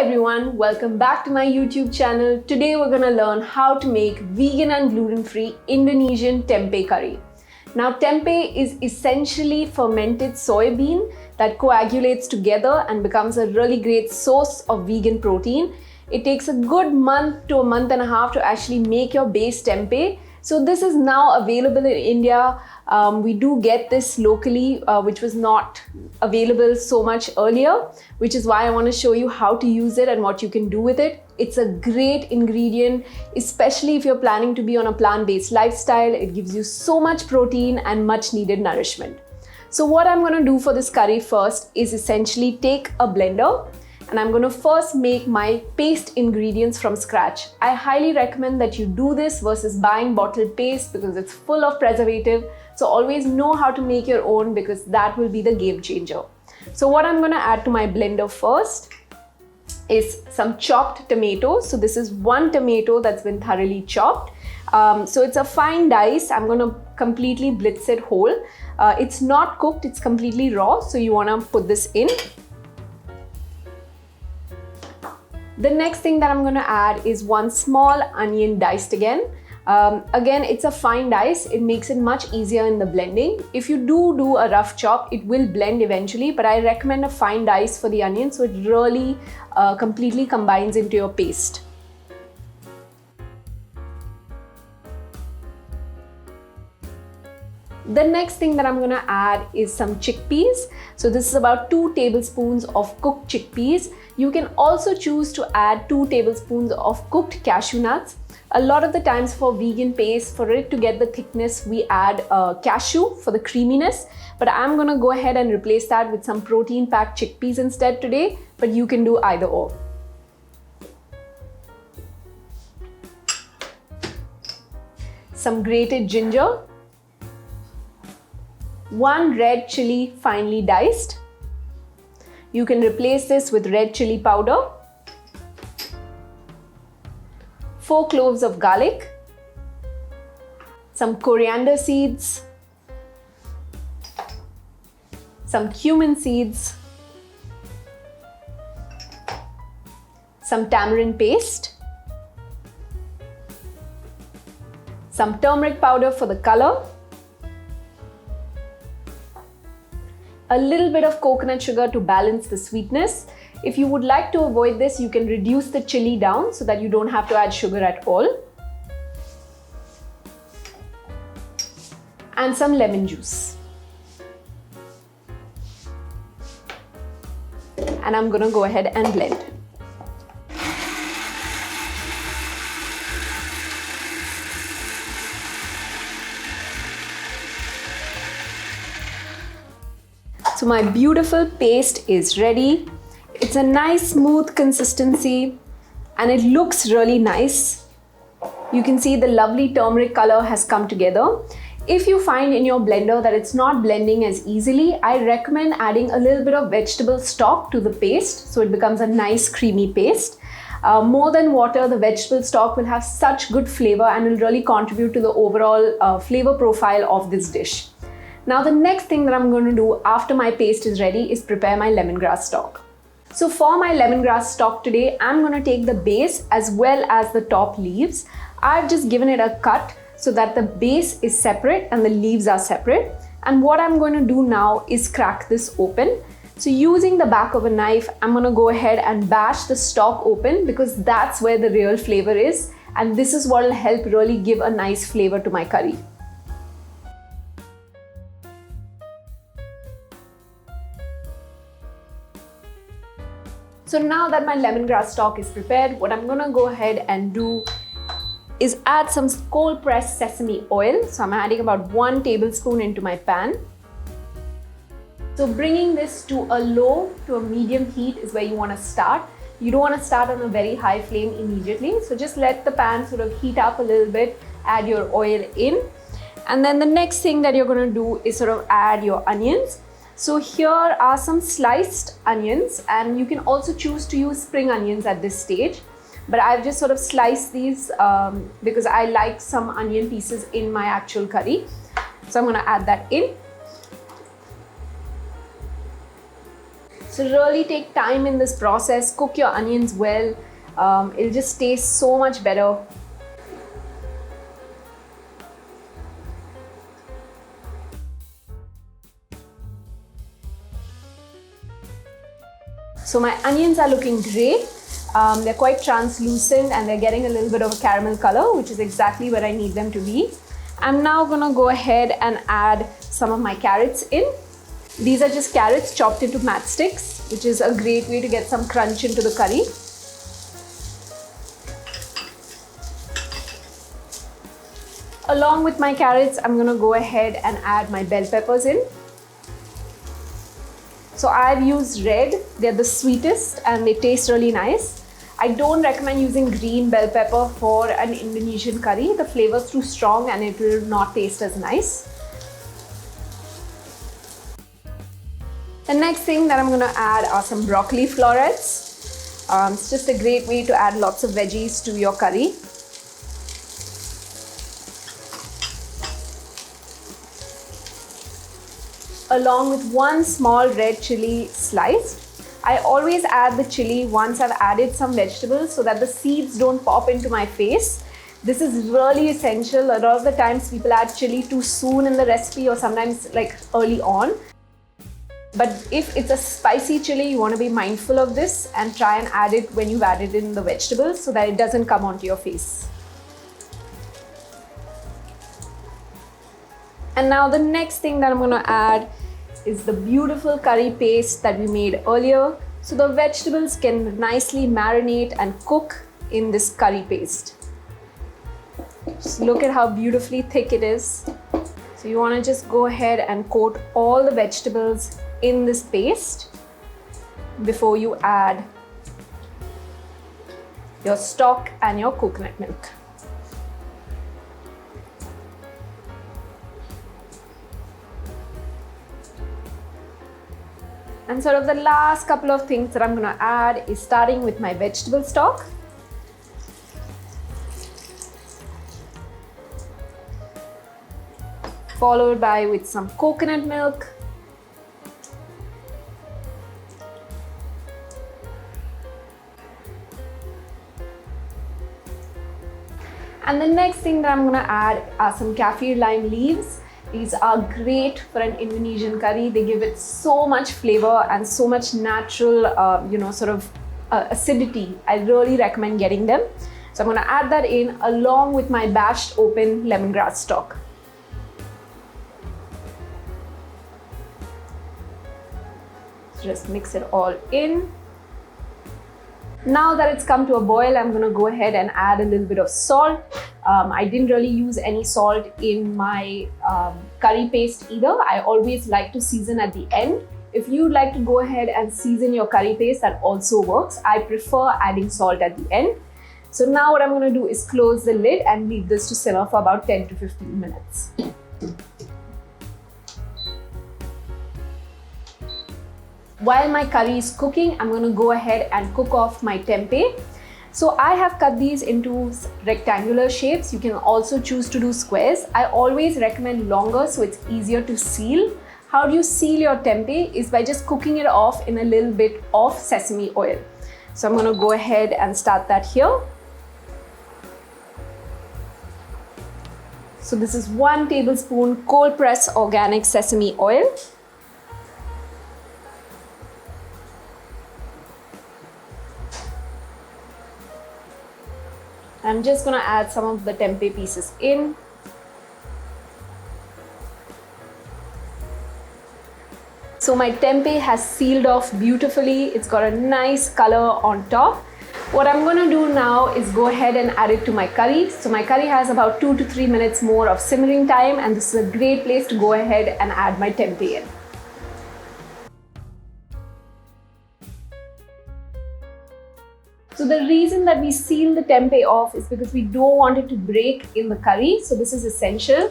everyone, welcome back to my YouTube channel. Today we're gonna learn how to make vegan and gluten-free Indonesian tempeh curry. Now tempeh is essentially fermented soy bean that coagulates together and becomes a really great source of vegan protein. It takes a good month to a month and a half to actually make your base tempeh. So this is now available in India. We do get this locally, which was not available so much earlier, which is why I want to show you how to use it and what you can do with it. It's a great ingredient, especially if you're planning to be on a plant-based lifestyle. It gives you so much protein and much needed nourishment. So what I'm going to do for this curry first is essentially take a blender, and I'm going to first make my paste ingredients from scratch. I highly recommend that you do this versus buying bottled paste because it's full of preservative. So always know how to make your own because that will be the game changer. So what I'm going to add to my blender first is some chopped tomatoes. So this is one tomato that's been thoroughly chopped. So it's a fine dice. I'm going to completely blitz it whole. It's not cooked, it's completely raw. So you want to put this in. The next thing that I'm going to add is one small onion diced again. Again, it's a fine dice. It makes it much easier in the blending. If you do a rough chop, it will blend eventually, but I recommend a fine dice for the onion so it really completely combines into your paste. The next thing that I'm going to add is some chickpeas. So this is about 2 tablespoons of cooked chickpeas. You can also choose to add 2 tablespoons of cooked cashew nuts. A lot of the times for vegan paste, for it to get the thickness, we add cashew for the creaminess. But I'm going to go ahead and replace that with some protein-packed chickpeas instead today. But you can do either or. Some grated ginger. 1 red chili finely diced. You can replace this with red chili powder. 4 cloves of garlic. Some coriander seeds. Some cumin seeds. Some tamarind paste. Some turmeric powder for the color. A little bit of coconut sugar to balance the sweetness. If you would like to avoid this, you can reduce the chili down so that you don't have to add sugar at all. And some lemon juice. And I'm gonna go ahead and blend. So my beautiful paste is ready. It's a nice smooth consistency and it looks really nice. You can see the lovely turmeric color has come together. If you find in your blender that it's not blending as easily, I recommend adding a little bit of vegetable stock to the paste so it becomes a nice creamy paste. More than water, the vegetable stock will have such good flavor and will really contribute to the overall flavor profile of this dish. Now the next thing that I'm going to do after my paste is ready is prepare my lemongrass stock. So for my lemongrass stock today, I'm going to take the base as well as the top leaves. I've just given it a cut so that the base is separate and the leaves are separate. And what I'm going to do now is crack this open. So using the back of a knife, I'm going to go ahead and bash the stock open because that's where the real flavor is. And this is what will help really give a nice flavor to my curry. So now that my lemongrass stock is prepared, what I'm gonna go ahead and do is add some cold pressed sesame oil. So I'm adding about 1 tablespoon into my pan. So bringing this to a low to a medium heat is where you wanna start. You don't wanna start on a very high flame immediately. So just let the pan sort of heat up a little bit, add your oil in. And then the next thing that you're gonna do is sort of add your onions. So here are some sliced onions, and you can also choose to use spring onions at this stage. But I've just sort of sliced these because I like some onion pieces in my actual curry. So I'm going to add that in. So really take time in this process, cook your onions well. It'll just taste so much better. So my onions are looking great. They're quite translucent and they're getting a little bit of a caramel color, which is exactly where I need them to be. I'm now gonna go ahead and add some of my carrots in. These are just carrots chopped into matchsticks, which is a great way to get some crunch into the curry. Along with my carrots, I'm gonna go ahead and add my bell peppers in. So I've used red, they're the sweetest and they taste really nice. I don't recommend using green bell pepper for an Indonesian curry. The flavor is too strong and it will not taste as nice. The next thing that I'm going to add are some broccoli florets. It's just a great way to add lots of veggies to your curry. Along with one small red chili sliced. I always add the chili once I've added some vegetables so that the seeds don't pop into my face. This is really essential. A lot of the times people add chili too soon in the recipe or sometimes like early on. But if it's a spicy chili, you want to be mindful of this and try and add it when you've added in the vegetables so that it doesn't come onto your face. And now the next thing that I'm going to add is the beautiful curry paste that we made earlier. So the vegetables can nicely marinate and cook in this curry paste. Just look at how beautifully thick it is. So you want to just go ahead and coat all the vegetables in this paste before you add your stock and your coconut milk. And sort of the last couple of things that I'm going to add is starting with my vegetable stock. Followed by with some coconut milk. And the next thing that I'm going to add are some kaffir lime leaves. These are great for an Indonesian curry. They give it so much flavor and so much natural, acidity. I really recommend getting them. So I'm going to add that in along with my bashed open lemongrass stock. So just mix it all in. Now that it's come to a boil, I'm going to go ahead and add a little bit of salt. I didn't really use any salt in my curry paste either. I always like to season at the end. If you'd like to go ahead and season your curry paste, that also works. I prefer adding salt at the end. So now what I'm going to do is close the lid and leave this to simmer for about 10 to 15 minutes. While my curry is cooking, I'm going to go ahead and cook off my tempeh. So I have cut these into rectangular shapes. You can also choose to do squares. I always recommend longer so it's easier to seal. How do you seal your tempeh is by just cooking it off in a little bit of sesame oil. So I'm going to go ahead and start that here. So this is 1 tablespoon cold press organic sesame oil. I'm just going to add some of the tempeh pieces in. So my tempeh has sealed off beautifully. It's got a nice color on top. What I'm going to do now is go ahead and add it to my curry. So my curry has about 2 to 3 minutes more of simmering time, and this is a great place to go ahead and add my tempeh in. So the reason that we seal the tempeh off is because we don't want it to break in the curry. So this is essential.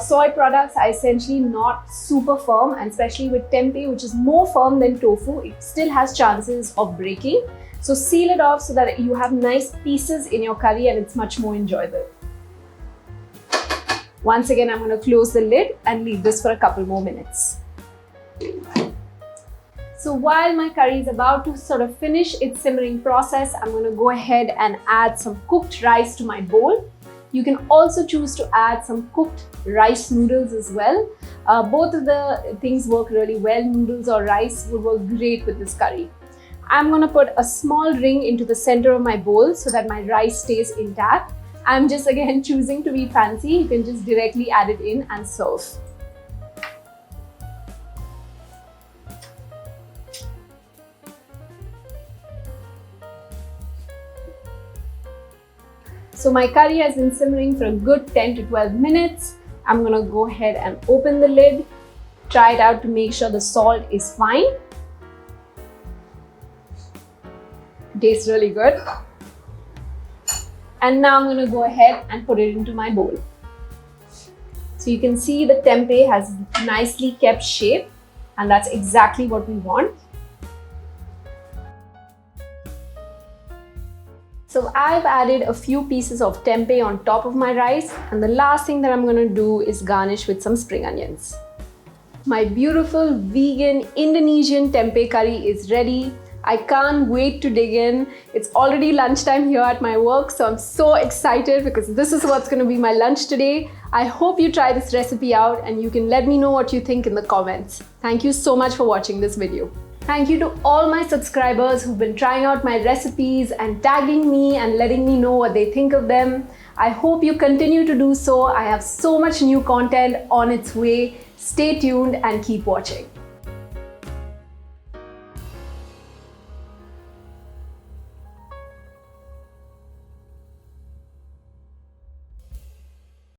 Soy products are essentially not super firm, and especially with tempeh, which is more firm than tofu, it still has chances of breaking. So seal it off so that you have nice pieces in your curry and it's much more enjoyable. Once again, I'm going to close the lid and leave this for a couple more minutes. So while my curry is about to sort of finish its simmering process, I'm going to go ahead and add some cooked rice to my bowl. You can also choose to add some cooked rice noodles as well. Both of the things work really well. Noodles or rice would work great with this curry. I'm going to put a small ring into the center of my bowl so that my rice stays intact. I'm just again choosing to be fancy. You can just directly add it in and serve. So my curry has been simmering for a good 10 to 12 minutes. I'm going to go ahead and open the lid, try it out to make sure the salt is fine. Tastes really good. And now I'm going to go ahead and put it into my bowl. So you can see the tempeh has nicely kept shape, and that's exactly what we want. So I've added a few pieces of tempeh on top of my rice, and the last thing that I'm going to do is garnish with some spring onions. My beautiful vegan Indonesian tempeh curry is ready. I can't wait to dig in. It's already lunchtime here at my work, so I'm so excited because this is what's going to be my lunch today. I hope you try this recipe out and you can let me know what you think in the comments. Thank you so much for watching this video. Thank you to all my subscribers who've been trying out my recipes and tagging me and letting me know what they think of them. I hope you continue to do so. I have so much new content on its way. Stay tuned and keep watching.